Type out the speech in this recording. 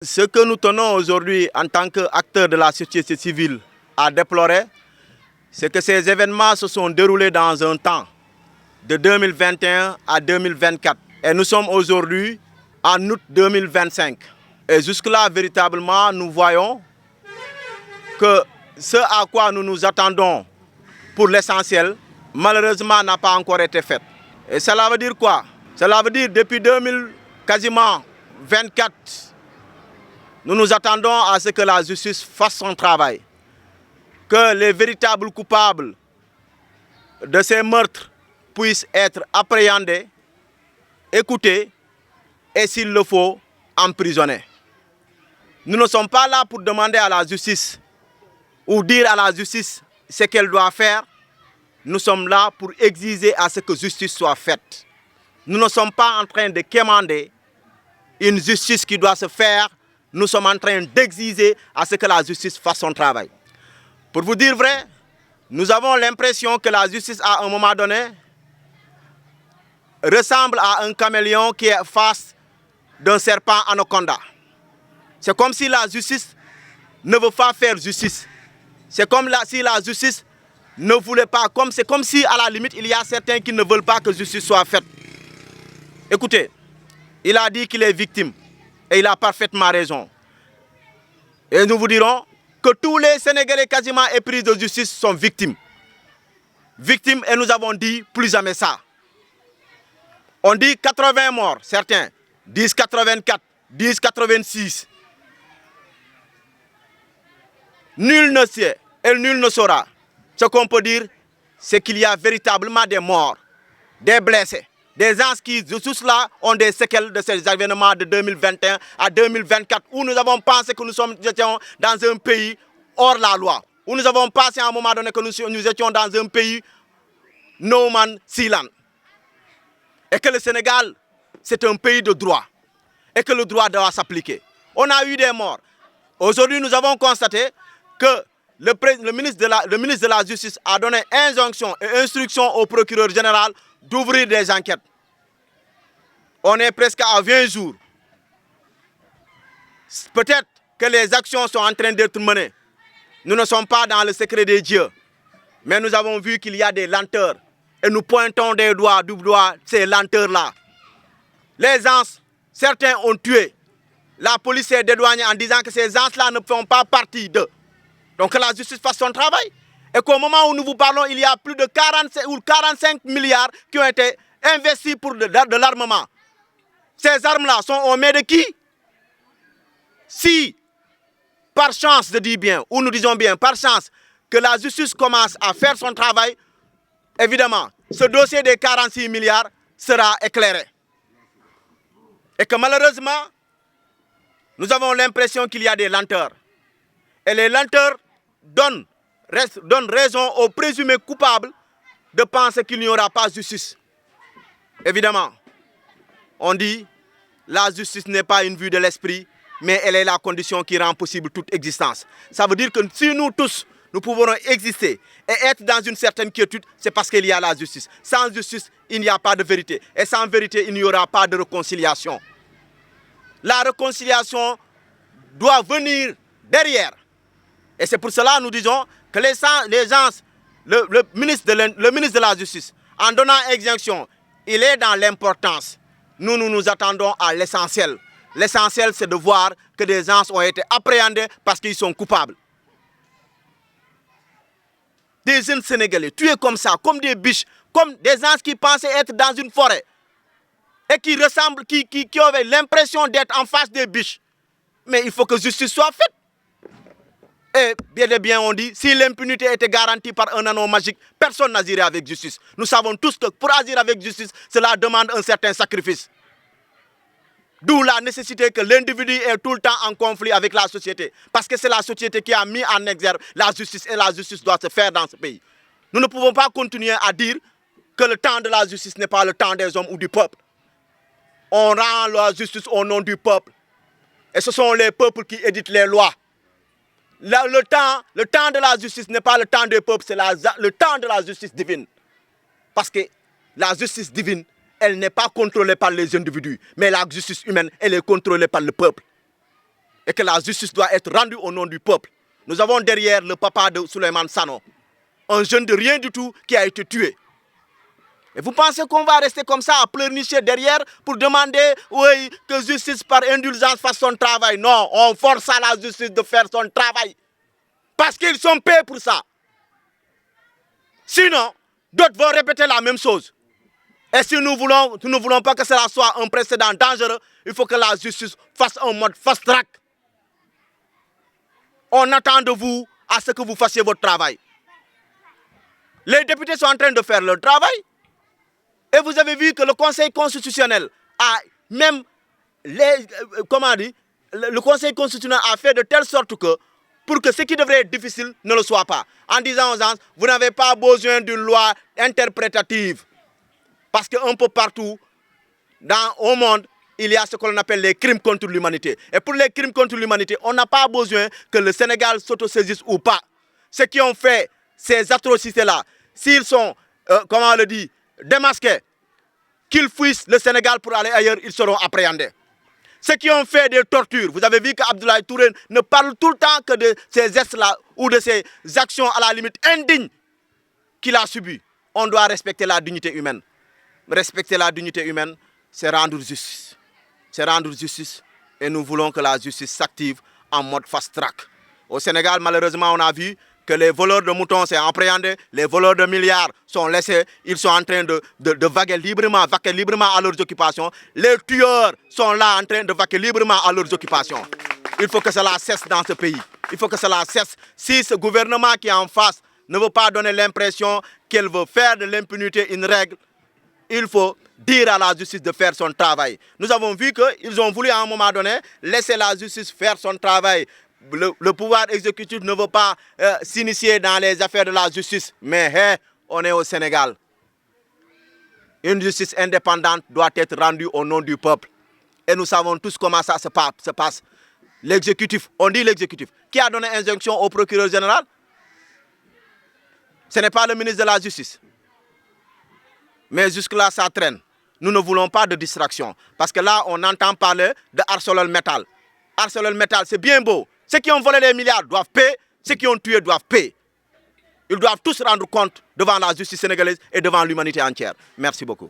Ce que nous tenons aujourd'hui en tant qu'acteurs de la société civile à déplorer, c'est que ces événements se sont déroulés dans un temps de 2021 à 2024. Et nous sommes aujourd'hui en août 2025. Et jusque-là, véritablement, nous voyons que ce à quoi nous nous attendons pour l'essentiel, malheureusement, n'a pas encore été fait. Et cela veut dire quoi? Cela veut dire depuis 2024, nous nous attendons à ce que la justice fasse son travail, que les véritables coupables de ces meurtres puissent être appréhendés, écoutés et, s'il le faut, emprisonnés. Nous ne sommes pas là pour demander à la justice ou dire à la justice ce qu'elle doit faire. Nous sommes là pour exiger à ce que justice soit faite. Nous ne sommes pas en train de quémander une justice qui doit se faire. Nous sommes en train d'exiger à ce que la justice fasse son travail. Pour vous dire vrai, nous avons l'impression que la justice, à un moment donné, ressemble à un caméléon qui est face d'un serpent anaconda. C'est comme si la justice ne veut pas faire justice. C'est comme si la justice ne voulait pas. C'est comme si, à la limite, il y a certains qui ne veulent pas que justice soit faite. Écoutez, il a dit qu'il est victime. Et il a parfaitement raison. Et nous vous dirons que tous les Sénégalais quasiment épris de justice sont victimes. Victimes, et nous avons dit plus jamais ça. On dit 80 morts, certains disent 84, disent 86. Nul ne sait et nul ne saura. Ce qu'on peut dire, c'est qu'il y a véritablement des morts, des blessés. Des gens qui, tous là, ont des séquelles de ces événements de 2021 à 2024, où nous avons pensé que nous étions dans un pays hors la loi, où nous avons pensé à un moment donné que nous étions dans un pays no man see land. Et que le Sénégal, c'est un pays de droit, et que le droit doit s'appliquer. On a eu des morts. Aujourd'hui, nous avons constaté que le ministre de la Justice a donné injonction et instruction au procureur général d'ouvrir des enquêtes. On est presque à 20 jours. Peut-être que les actions sont en train d'être menées. Nous ne sommes pas dans le secret des dieux. Mais nous avons vu qu'il y a des lenteurs. Et nous pointons du doigt ces lenteurs-là. Les gens, certains ont tué. La police s'est dédouanée en disant que ces gens-là ne font pas partie d'eux. Donc que la justice fasse son travail. Et qu'au moment où nous vous parlons, il y a plus de 45 milliards qui ont été investis pour de l'armement. Ces armes-là sont aux mains de qui? Si, par chance, je dis bien, ou nous disons bien, par chance, que la justice commence à faire son travail, évidemment, ce dossier des 46 milliards sera éclairé. Et que malheureusement, nous avons l'impression qu'il y a des lenteurs. Et les lenteurs donnent raison aux présumés coupables de penser qu'il n'y aura pas justice. Évidemment, on dit la justice n'est pas une vue de l'esprit, mais elle est la condition qui rend possible toute existence. Ça veut dire que si nous tous, nous pouvons exister et être dans une certaine quiétude, c'est parce qu'il y a la justice. Sans justice, il n'y a pas de vérité. Et sans vérité, il n'y aura pas de réconciliation. La réconciliation doit venir derrière. Et c'est pour cela que nous disons que le ministre de la Justice, en donnant exemption, il est dans l'importance. Nous nous attendons à l'essentiel. L'essentiel, c'est de voir que des gens ont été appréhendés parce qu'ils sont coupables. Des jeunes Sénégalais tués comme ça, comme des biches, comme des gens qui pensaient être dans une forêt et qui ressemblent, qui avaient l'impression d'être en face des biches. Mais il faut que justice soit faite. Et bien on dit, si l'impunité était garantie par un anneau magique, personne n'agirait avec justice. Nous savons tous que pour agir avec justice, cela demande un certain sacrifice. D'où la nécessité que l'individu est tout le temps en conflit avec la société. Parce que c'est la société qui a mis en exergue la justice et la justice doit se faire dans ce pays. Nous ne pouvons pas continuer à dire que le temps de la justice n'est pas le temps des hommes ou du peuple. On rend la justice au nom du peuple. Et ce sont les peuples qui éditent les lois. Le temps de la justice n'est pas le temps des peuples, c'est le temps de la justice divine. Parce que la justice divine, elle n'est pas contrôlée par les individus, mais la justice humaine, elle est contrôlée par le peuple. et que la justice doit être rendue au nom du peuple. Nous avons derrière le papa de Souleymane Sano, un jeune de rien du tout qui a été tué. Et vous pensez qu'on va rester comme ça à pleurnicher derrière pour demander oui, que justice par indulgence fasse son travail? Non, on force à la justice de faire son travail. Parce qu'ils sont payés pour ça. Sinon, d'autres vont répéter la même chose. Et si nous ne voulons pas que cela soit un précédent dangereux, il faut que la justice fasse un mode fast track. On attend de vous à ce que vous fassiez votre travail. Les députés sont en train de faire leur travail. Et vous avez vu que le Conseil constitutionnel a même, le Conseil constitutionnel a fait de telle sorte que, pour que ce qui devrait être difficile ne le soit pas. En disant aux gens, vous n'avez pas besoin d'une loi interprétative. Parce qu'un peu partout, au monde, il y a ce qu'on appelle les crimes contre l'humanité. Et pour les crimes contre l'humanité, on n'a pas besoin que le Sénégal s'autosaisisse ou pas. Ceux qui ont fait ces atrocités-là, s'ils sont, démasqués, qu'ils fuissent le Sénégal pour aller ailleurs, ils seront appréhendés. Ceux qui ont fait des tortures, vous avez vu qu'Abdoulaye Touré ne parle tout le temps que de ces gestes-là ou de ces actions à la limite indignes qu'il a subies. On doit respecter la dignité humaine. Respecter la dignité humaine, c'est rendre justice. C'est rendre justice et nous voulons que la justice s'active en mode fast track. Au Sénégal, malheureusement, on a vu que les voleurs de moutons sont appréhendés, les voleurs de milliards sont laissés, ils sont en train de vaquer librement à leurs occupations. Les tueurs sont là en train de vaquer librement à leurs occupations. Il faut que cela cesse dans ce pays. Il faut que cela cesse. Si ce gouvernement qui est en face ne veut pas donner l'impression qu'elle veut faire de l'impunité une règle, il faut dire à la justice de faire son travail. Nous avons vu qu'ils ont voulu à un moment donné laisser la justice faire son travail. Le pouvoir exécutif ne veut pas s'initier dans les affaires de la justice. Mais on est au Sénégal. Une justice indépendante doit être rendue au nom du peuple. Et nous savons tous comment ça se passe. L'exécutif, on dit l'exécutif. Qui a donné injonction au procureur général? Ce n'est pas le ministre de la Justice. Mais jusque-là, ça traîne. Nous ne voulons pas de distraction. Parce que là, on entend parler de ArcelorMittal. ArcelorMittal, c'est bien beau. Ceux qui ont volé les milliards doivent payer. Ceux qui ont tué doivent payer. Ils doivent tous rendre compte devant la justice sénégalaise et devant l'humanité entière. Merci beaucoup.